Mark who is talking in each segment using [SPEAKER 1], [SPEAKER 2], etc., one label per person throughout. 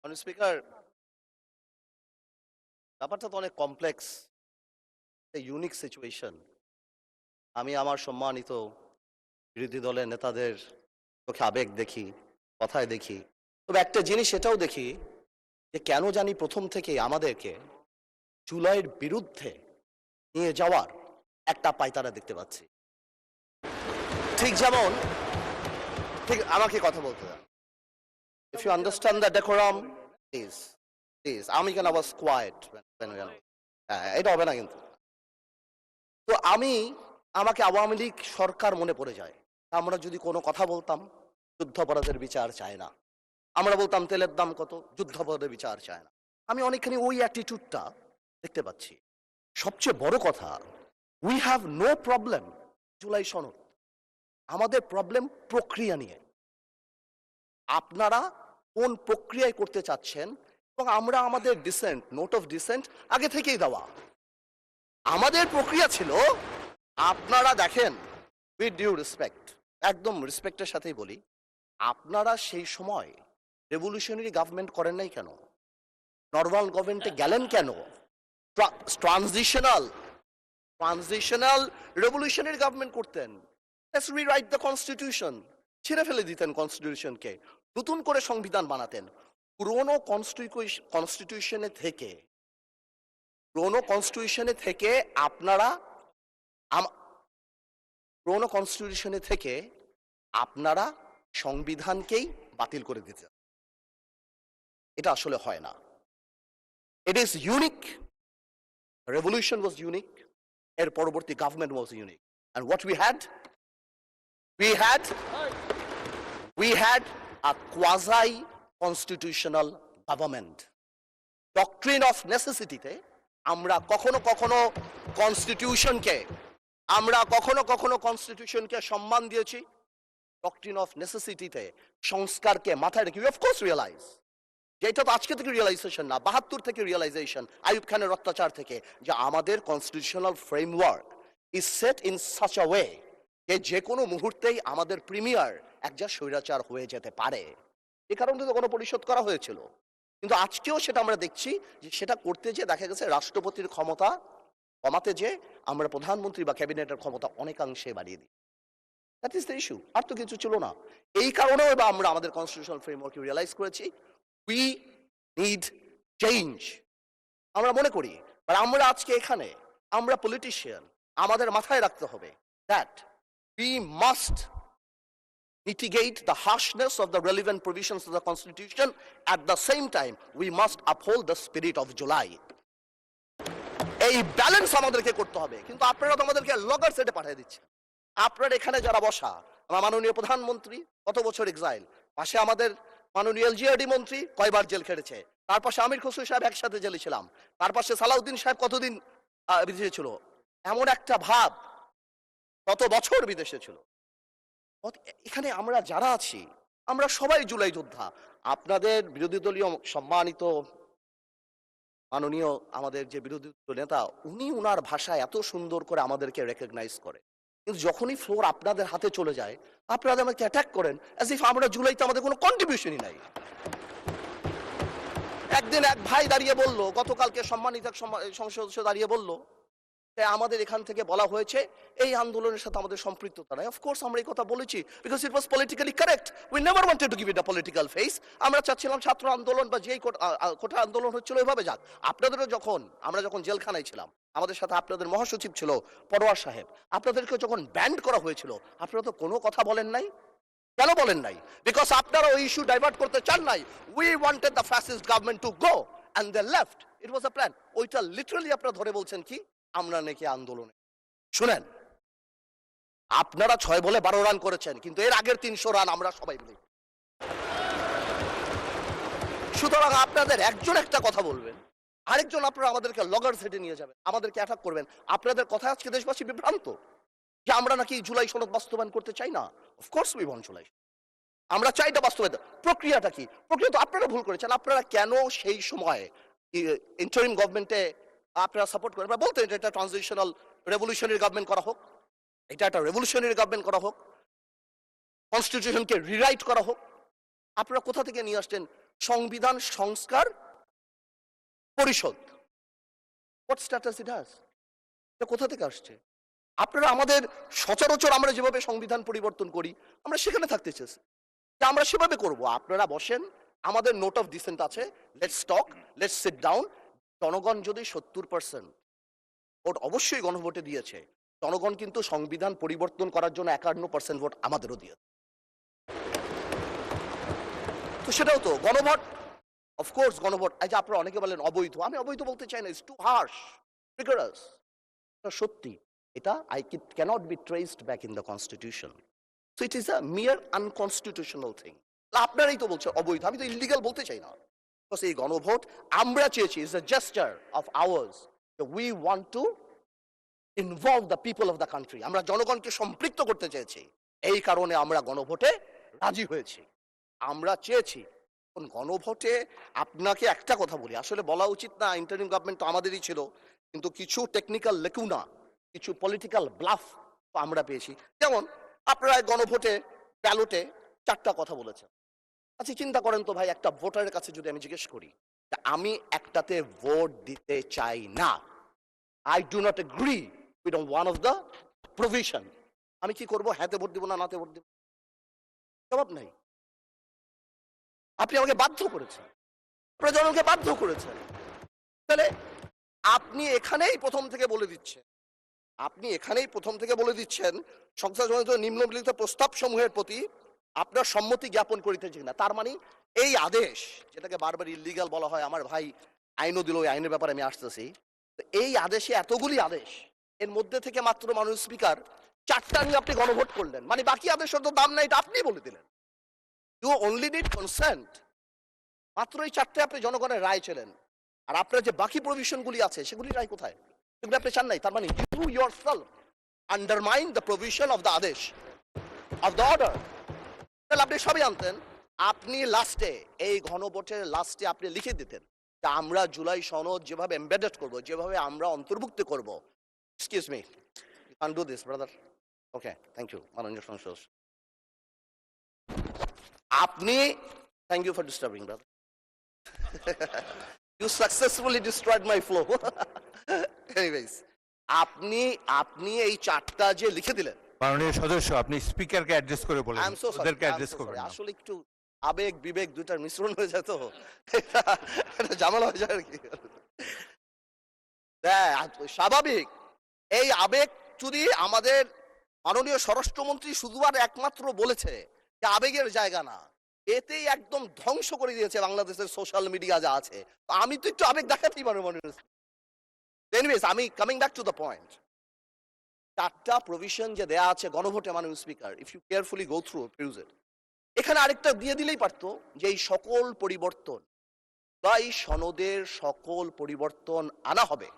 [SPEAKER 1] Speaker, ব্যাপারটা তো অনেক কমপ্লেক্স, ইউনিক সিচুয়েশন। আমি আমার সম্মানিত বিরোধী দলের নেতাদের চোখে আবেগ দেখি, কথায় দেখি। তবে একটা জিনিস এটাও দেখি যে কেন জানি প্রথম থেকে আমাদেরকে জুলাইয়ের বিরুদ্ধে নিয়ে যাওয়ার একটা পায়তারা দেখতে পাচ্ছি। ঠিক যেমন, ঠিক আমাকে কথা বলতে দেন। If you understand the decorum, please please. আমি কেন আবার কোয়াইট, এটা হবে না কিন্তু। তো আমাকে আওয়ামী লীগ সরকার মনে পড়ে যায়। আমরা যদি কোনো কথা বলতাম, যুদ্ধাপরাধের বিচার চায় না। আমরা বলতাম তেলের দাম কত, যুদ্ধাপরাধের বিচার চায় না। আমি অনেকখানি ওই অ্যাটিটিউডটা দেখতে পাচ্ছি। সবচেয়ে বড় কথা, we have no problem July সনদ। আমাদের প্রবলেম প্রক্রিয়া নিয়ে। আপনারা কোন প্রক্রিয়ায় করতে চাচ্ছেন, এবং আমরা আমাদের ডিসেন্ট, নোট অফ ডিসেন্ট আগে থেকেই দেওয়া। আমাদের প্রক্রিয়া ছিল, আপনারা দেখেন, উইথ ডিউ রেসপেক্ট, একদম রেসপেক্টের সাথেই বলি, আপনারা সেই সময় রেভলিউশনারি গভর্নমেন্ট করেন নাই কেন? নর্মাল গভর্নমেন্টে গেলেন কেন? ট্রানজিশনাল ট্রানজিশনাল রেভলিউশনারি গভর্নমেন্ট করতেন। Let's rewrite the constitution. ছিঁড়ে ফেলে দিতেন কনস্টিটিউশনকে, নতুন করে সংবিধান বানাতেন। পুরনো কনস্টিটিউশনে থেকে আপনারা পুরনো কনস্টিটিউশনে থেকে আপনারা সংবিধানকেই বাতিল করে দিতে। এটা আসলে হয় না। It is unique. Revolution was unique. এর পরবর্তী government was unique. And what we had a quasi constitutional government. Doctrine of নেসেসিটিতে আমরা কখনো কনস্টিটিউশনকে সম্মান দিয়েছি। ডক্ট্রিন অফ নেসেসিটিতে সংস্কারকে মাথায় রেখে অফ কোর্স রিয়েলাইজ, যেটা তো আজকে থেকে রিয়েলাইজেশন না, ৭২ থেকে রিয়েলাইজেশন, আইয়ুব খানের অত্যাচার থেকে, যে আমাদের constitutional framework is set in such a way যে কোনো মুহূর্তেই আমাদের প্রিমিয়ার একজন স্বৈরাচার হয়ে যেতে পারে। এ কারণে তো গণপরিষদ করা হয়েছিল। কিন্তু আজকেও সেটা আমরা দেখছি যে সেটা করতে যে দেখা গেছে রাষ্ট্রপতির ক্ষমতা কমাতে যে আমরা প্রধানমন্ত্রী বা ক্যাবিনেটের ক্ষমতা অনেকাংশে বাড়িয়ে দিই। That is the issue. আর তো কিছু ছিল না। এই কারণেও বা আমরা আমাদের কনস্টিটিউশনাল ফ্রেমওয়ার্ক রিয়েলাইজ করেছি উই নিড চেঞ্জ। আমরা মনে করি, আর আমরা আজকে এখানে, আমরা পলিটিশিয়ান, আমাদের মাথায় রাখতে হবে that we must mitigate the harshness of the relevant provisions of the Constitution. At the same time, we must uphold the spirit of July. এই ব্যালেন্স আমাদেরকে করতে হবে। কিন্তু আপনারা তো আমাদেরকে লগর সেটে পাঠিয়ে দিচ্ছেন। আপনার এখানে যারা বসা, আমার মাননীয় প্রধানমন্ত্রী কত বছর এক্সাইল, পাশে আমাদের মাননীয় এলজিআরডি মন্ত্রী কয়বার জেল খেটেছে, তার পাশে আমির খসরু সাহেব একসাথে জেলে ছিলাম, তার পাশে সালাউদ্দিন সাহেব কতদিন বিদেশে ছিল, এমন একটা ভাব, কত বছর বিদেশে ছিল। এখানে আমরা যারা আছি, আমরা সবাই জুলাই যোদ্ধা। আপনাদের বিরোধী দলীয় সম্মানিত মাননীয় আমাদের যে বিরোধী নেতা, উনি উনার ভাষায় এত সুন্দর করে আমাদেরকে রেকগনাইজ করে, কিন্তু যখনই ফ্লোর আপনাদের হাতে চলে যায়, আপনারা আমাকে অ্যাটাক করেন অ্যাজ ইফ আমরা জুলাইতে আমাদের কোনো কন্ট্রিবিউশনই নাই। একদিন এক ভাই দাঁড়িয়ে বলল, গতকালকে সম্মানিত সংসদ সদস্য দাঁড়িয়ে বলল, আমাদের এখান থেকে বলা হয়েছে এই আন্দোলনের সাথে আমাদের সম্পৃক্ততা নাই। অফকোর্স আমরা এই কথা বলেছি, because it was politically correct. We never wanted to give it a political face. আমরা চাচ্ছিলাম ছাত্র আন্দোলন বা যেই কোটা আন্দোলন হচ্ছিল ওইভাবে যাক। আপনাদেরও আমরা যখন জেলখানায় ছিলাম, আমাদের সাথে আপনাদের মহাসচিব ছিল পরোয়ার সাহেব, আপনাদেরকে যখন ব্যান্ড করা হয়েছিল, আপনারা তো কোনো কথা বলেন নাই। কেন বলেন নাই? বিকজ আপনারা ওই ইস্যু ডাইভার্ট করতে চান নাই। We wanted the fascist government to go and they left. It was a plan. ওইটা লিটারালি আপনারা ধরে বলছেন কি আমরা নাকি আন্দোলনে। শুনেন, আপনারা 6 বলে 12 রান করেছেন, কিন্তু এর আগের 300 রান আমরা সবাই মিলে। সুতরাং আপনাদের একজন একটা কথা বলবেন, আরেকজন আপনারা আমাদেরকে লগর সেটে নিয়ে যাবেন, আমাদেরকে অ্যাটাক করবেন। আপনাদের কথা আজকে দেশবাসী বিভ্রান্ত যে আমরা নাকি জুলাই সনদ বাস্তবায়ন করতে চাই না। Of course we want July. আমরা চাই এটা বাস্তবায়ন। প্রক্রিয়াটা কি? প্রক্রিয়া তো আপনারা ভুল করেছেন। আপনারা কেন সেই সময় ইন্টারিম গভর্নমেন্টে আপনারা সাপোর্ট করেন? বলতেন এটা ট্রানজিশনাল রেভলিউশনারি গভর্নমেন্ট করা হোক, এটা একটা রেভলিউশনারি গভর্নমেন্ট করা হোক, কনস্টিটিউশনকে রিরাইট করা হোক। আপনারা কোথা থেকে নিয়ে আসছেন সংবিধান সংস্কার পরিষদ। What status it has? এটা কোথা থেকে আসছে? আপনারা আমাদের সচরাচর আমরা যেভাবে সংবিধান পরিবর্তন করি আমরা সেখানে থাকতে চেয়েছি, যে আমরা সেভাবে করব। আপনারা বসেন, আমাদের নোট অফ ডিসেন্ট আছে, let's talk, let's sit down. জনগণ যদি 70% ভোট অবশ্যই গণভোটে দিয়েছে, জনগণ কিন্তু সংবিধান পরিবর্তন করার জন্য 51% ভোট আমাদেরও দিয়েছে। তো সেটাও তো গণভোট, অফকোর্স গণভোট। এই যে আপনারা অনেকে বলেন অবৈধ, আমি অবৈধ বলতে চাই না, ইটস টু হার্শ, রিগরাস। সত্যি এটা cannot be traced back in the constitution, so it is a mere unconstitutional thing. আপনারাই তো বলছেন অবৈধ, আমি তো ইলিগাল বলতে চাই না। Because এই গণভোট আমরা চেয়েছি, is a gesture of ours that we want to involve the people of the country. আমরা জনগণকে সম্পৃক্ত করতে চেয়েছি, এই কারণে আমরা গণভোটে রাজি হয়েছি। আমরা চেয়েছি কোন গণভোটে। আপনাকে একটা কথা বলি, আসলে বলা উচিত না, ইন্টারিম গভর্নমেন্ট তো আমাদেরই ছিল, কিন্তু কিছু টেকনিক্যাল লেকুনা, কিছু পলিটিক্যাল ব্লাফ আমরা পেয়েছি। যেমন আপনারা গণভোটে ব্যালটে 4টা কথা বলেছেন। আচ্ছা চিন্তা করেন তো ভাই, একটা ভোটারের কাছে যদি আমি জিজ্ঞেস করি আমি একটাতে ভোট দিতে চাই না, I do not agree with one of the provision, আমি কি করবো? হ্যাঁতে ভোট দিব না নাতে ভোট দিব? জবাব নাই। আপনি আমাকে বাধ্য করেছেন, প্রজননকে বাধ্য করেছেন। তাহলে আপনি এখানেই প্রথম থেকে বলে দিচ্ছেন, সংসদ নিম্নলিখিত প্রস্তাব সমূহের প্রতি আপনার সম্মতি জ্ঞাপন করিতেছে না। তার মানে এই আদেশ, যেটাকে বারবার ইলিগাল বলা হয়, আমার ভাই আইনও দিল, ওই আইনের ব্যাপারে আমি আসতেছি। এই আদেশে এতগুলি আদেশ, এর মধ্যে থেকে মাত্র মাননীয় স্পিকার 4টা নিয়ে আপনি গণভোট করলেন, মানে বাকি আদেশের তো দাম নাই, এটা আপনি বলে দিলেন। You only need consent. মাত্র এই 4টে আপনি জনগণের রায় ছিলেন, আর আপনার যে বাকি প্রভিশনগুলি আছে সেগুলি রায় কোথায়? সেগুলি আপনি চান নাই। তার মানে you yourself undermine the provision of the আদেশ অফ দ্য অর্ডার। তাহলে আপনি সবই আনতেন। আপনি লাস্টে, এই গণভোটের লাস্টে আপনি লিখে দিতেন যে আমরা জুলাই সনদ যেভাবে এমবেডেড করব, যেভাবে আমরা অন্তর্ভুক্ত করব। Excuse me, you can do this brother. Okay, thank you মাননীয় সংসদ। আপনি, thank you for disturbing brother. You successfully destroyed my flow. Anyways, আপনি এই 4টা যে লিখে দিলেন।
[SPEAKER 2] মাননীয় সদস্য, আপনি স্পিকারকে অ্যাড্রেস করে বলেন,
[SPEAKER 1] I'm so sorry,
[SPEAKER 2] ওদেরকে
[SPEAKER 1] I'm
[SPEAKER 2] অ্যাড্রেস
[SPEAKER 1] so
[SPEAKER 2] করবেন
[SPEAKER 1] sorry.
[SPEAKER 2] না।
[SPEAKER 1] আসলে একটু আবেগ বিবেক দুটার মিশ্রণ হয়ে যায় তো এটা ঝামেলা হয়ে যায় আর কি। স্বাভাবিক। এই আবেগ যদি আমাদের মাননীয় স্বরাষ্ট্রমন্ত্রী শুধু আর একমাত্র বলেছে যে আবেগের জায়গা না, এতেই একদম ধ্বংস করে দিয়েছে বাংলাদেশের সোশ্যাল মিডিয়া যা আছে। তো আমি তো একটু আবেগ দেখাতেই পারবো মাননীয়। এনিওয়েজ, আমি coming back to the point. 4টা প্রভিশন যে দেয়া আছে গণভোটে মাননীয় speaker, if you carefully go through peruse it, এখানে আরেকটা দিয়ে দিলেই পারতো যে এই সকল পরিবর্তন বা এই সনদের সকল পরিবর্তন আনা হবে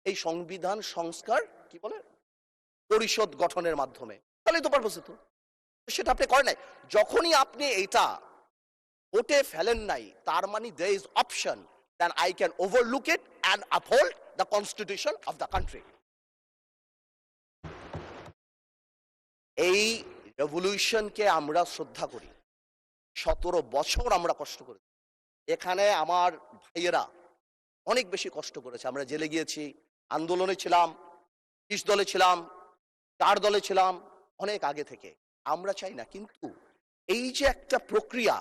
[SPEAKER 1] এই সংবিধান সংস্কার কি বলে পরিষদ গঠনের মাধ্যমে। তাহলেই তো পারপোস হতো। সেটা আপনি করেন নাই। যখনই আপনি এটা ভোটে ফেলেন নাই, তার মানে there is option then I can overlook it and uphold the constitution of the country. এই রেভলিউশনকে আমরা শ্রদ্ধা করি। 17 বছর আমরা কষ্ট করেছি। এখানে আমার ভাইয়েরা অনেক বেশি কষ্ট করেছে। আমরা জেলে গিয়েছি, আন্দোলনে ছিলাম, 20 দলে ছিলাম, 4 দলে ছিলাম, অনেক আগে থেকে। আমরা চাই না, কিন্তু এই যে একটা প্রক্রিয়া,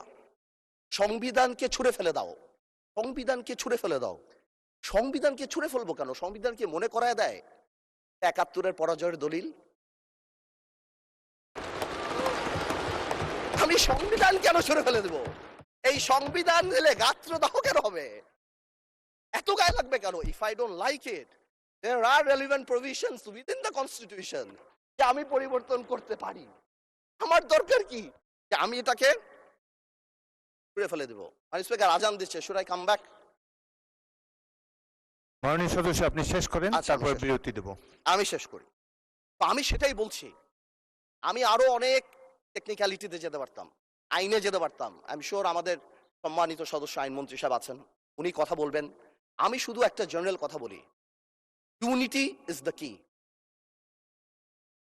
[SPEAKER 1] সংবিধানকে ছুঁড়ে ফেলে দাও, সংবিধানকে ছুঁড়ে ফেলে দাও। সংবিধানকে ছুঁড়ে ফেলবো কেন? সংবিধানকে মনে করায় দেয় 71-এর পরাজয়ের দলিল। আমি সংবিধান কেন ছুঁড়ে ফেলে দেবো? এই সংবিধান দিলে গাত্রদাহ কেন হবে? এত গায়ে লাগবে কেন? If I don't like it, there are relevant provisions within the constitution যে আমি পরিবর্তন করতে পারি। আমার দরকার কি যে আমি এটাকে ছুঁড়ে ফেলে দেবো? আর স্পিকার আজান দিচ্ছে, should I come back?
[SPEAKER 2] মাননীয় সদস্য, আপনি শেষ করেন,
[SPEAKER 1] আচ্ছা,
[SPEAKER 2] তারপর
[SPEAKER 1] আমি শেষ
[SPEAKER 2] বিরতি দেব।
[SPEAKER 1] আমি শেষ করি। তো আমি সেটাই বলছি, আমি আরো অনেক টেকনিক্যালিটিতে যেতে পারতাম, আইনে যেতে পারতাম। আই এম শিওর আমাদের সম্মানিত সদস্য আইনমন্ত্রী সাহেব আছেন, উনি কথা বলবেন। আমি শুধু একটা জেনারেল কথা বলি, ইউনিটি ইজ দ্য কি।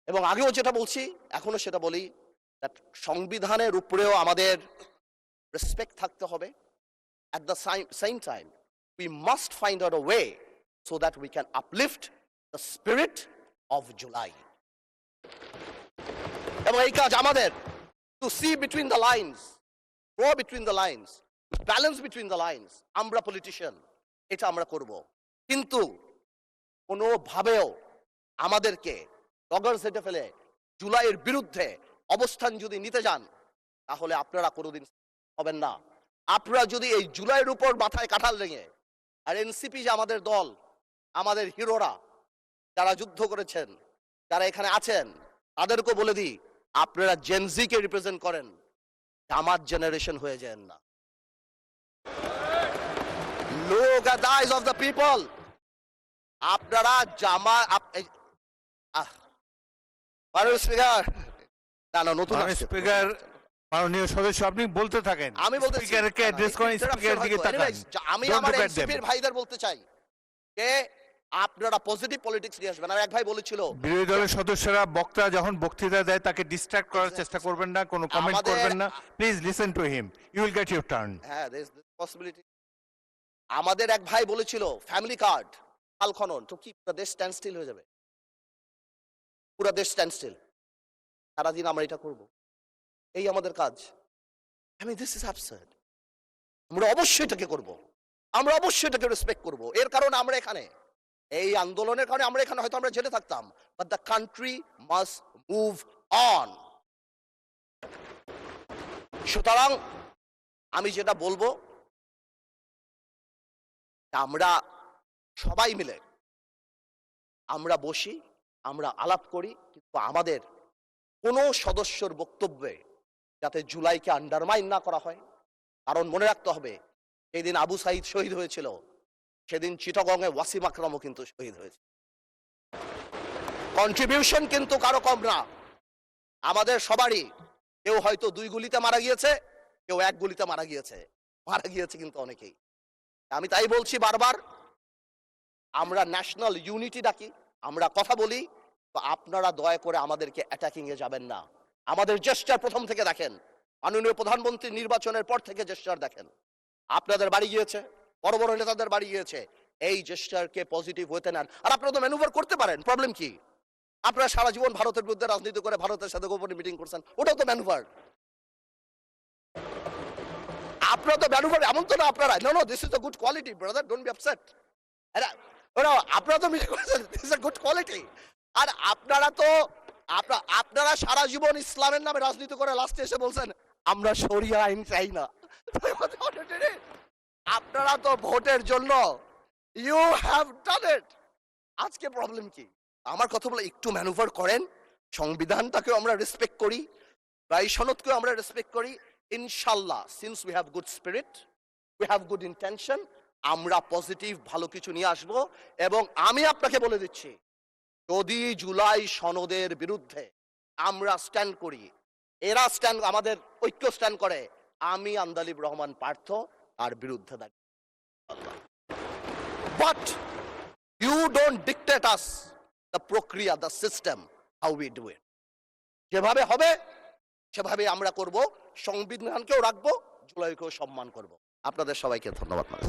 [SPEAKER 1] এবং আগেও যেটা বলছি, এখনো সেটা বলি, সংবিধানের উপরেও আমাদের রেসপেক্ট থাকতে হবে। At the same time, we must find out a way so that we can uplift the spirit of July. এবং এই কাজ আমাদের to see between the lines, go between the lines, balance between the lines. আমরা politician, এটা আমরা করব। কিন্তু কোনোভাবেও আমাদেরকে ডগার সেটে ফেলে জুলাইয়ের বিরুদ্ধে অবস্থান যদি নিতে যান, তাহলে আপনারা কোনোদিন হবেন না। আপনারা যদি এই জুলাইয়ের উপর মাথায় কাঁঠাল লেগে, আর এনসিপি যে আমাদের দল, আমাদের হিরোরা যারা যুদ্ধ করেছেন, যারা এখানে আছেন, তাদেরকে বলে দিই, আপনারা জেনজিকে রিপ্রেজেন্ট করেন, জামাত জেনারেশন হয়ে যান না। Look at the eyes of the people. আপনারা মাননীয় স্পিকার, না নতুন
[SPEAKER 2] স্পিকার, মাননীয় সদস্য আপনি বলতে থাকেন।
[SPEAKER 1] আমি বলতে
[SPEAKER 2] স্পিকারকে অ্যাড্রেস করেন, স্পিকারের দিকে তাকান।
[SPEAKER 1] আমি
[SPEAKER 2] Don't
[SPEAKER 1] আমার
[SPEAKER 2] look at them.
[SPEAKER 1] এনসিপির ভাইদের বলতে চাই যে আপনারা পজিটিভ পলিটিক্স নিয়ে আসবেন। আর এক ভাই বলেছিল
[SPEAKER 2] বিরোধী দলের সদস্যরা বক্তা যখন বক্তৃতা দেয় তাকে ডিস্ট্রাক্ট করার চেষ্টা করবেন না, কোনো কমেন্ট
[SPEAKER 1] আমাদের-
[SPEAKER 2] করবেন না। Please listen to him, you will get your turn.
[SPEAKER 1] হ্যাঁ, there is this possibility. আমাদের এক ভাই বলেছিল ফ্যামিলি কার্ড খাল খনন, তো কি পুরো দেশ স্ট্যান্ড স্টিল হয়ে যাবে? পুরো দেশ স্ট্যান্ড স্টিল, সারাদিন আমরা এটা করব, এই আমাদের কাজ। This is absurd. আমরা অবশ্যই এটাকে করব, আমরা অবশ্যই এটাকে রেসপেক্ট করব। এর কারণ আমরা এখানে, এই আন্দোলনের কারণে আমরা এখানে, হয়তো আমরা জেলে থাকতাম, but the country must move on. সুতরাং আমি যেটা বলবো, আমরা সবাই মিলে আমরা বসি, আমরা আলাপ করি, কিন্তু আমাদের কোনো সদস্যর বক্তব্যে যাতে জুলাইকে আন্ডারমাইন না করা হয়। কারণ মনে রাখতে হবে, সেই দিন আবু সাইদ শহীদ হয়েছিল, সেদিন চিটাগংয়ে ওয়াসিম আকরামও কিন্তু শহীদ হয়েছে। কন্ট্রিবিউশন কিন্তু কারো কম না, আমাদের সবারই। কেউ হয়তো 2 গুলিতে মারা গিয়েছে, কেউ 1 গুলিতে মারা গিয়েছে কিন্তু অনেকেই। আমি তাই বলছি বারবার, আমরা ন্যাশনাল ইউনিটি ডাকি, আমরা কথা বলি। তো আপনারা দয়া করে আমাদেরকে অ্যাটাকিং এ যাবেন না। আমাদের জেস্টার প্রথম থেকে দেখেন, মাননীয় প্রধানমন্ত্রী নির্বাচনের পর থেকে জেস্টার দেখেন, আপনাদের বাড়ি গিয়েছে, বড় বড় নেতাদের বাড়ি গিয়েছে। এই জেস্টারকে পজিটিভ হতে নেন। আর আপনারা তো ম্যানুভার করতে পারেন, প্রবলেম কি? আপনারা সারা জীবন ভারতের বিরুদ্ধে রাজনীতি করে ভারতের সাথে গোপনে মিটিং করছেন, ওটাও তো ম্যানুভার। আপনারা তো ম্যানুভার, এমন তো না আপনারা, no this is a good quality brother, don't be upset. আপনারা তো মিটিং করেছেন, this is a good quality. আর আপনারা সারা জীবন ইসলামের নামে রাজনীতি করে লাস্টে এসে বলছেন আমরা শরিয়া আইন চাই না। আপনারা তো ভোটের জন্য ইউ হ্যাভ ডান ইট। আজকে প্রবলেম কি? আমার কথা বলে একটু ম্যানুভার করেন, সংবিধানটাকেও আমরা রেসপেক্ট করি, বাই সনদকেও আমরা রেসপেক্ট করি। ইনশাল্লাহ, since we have good spirit, we have good intention, আমরা পজিটিভ ভালো কিছু নিয়ে আসব। এবং আমি আপনাকে বলে দিচ্ছি, যদি জুলাই সনদের বিরুদ্ধে আমরা স্ট্যান্ড করি, এরা স্ট্যান্ড, আমাদের ঐক্য স্ট্যান্ড করে, আমি আন্দালিব রহমান পার্থ তার বিরুদ্ধে দাঁড়িয়ে। But you don't dictate us the প্রক্রিয়া, the system, how we do it. যেভাবে হবে সেভাবে আমরা করব, সংবিধানকেও রাখবো, জুলাইকেও সম্মান করব। আপনাদের সবাইকে ধন্যবাদ।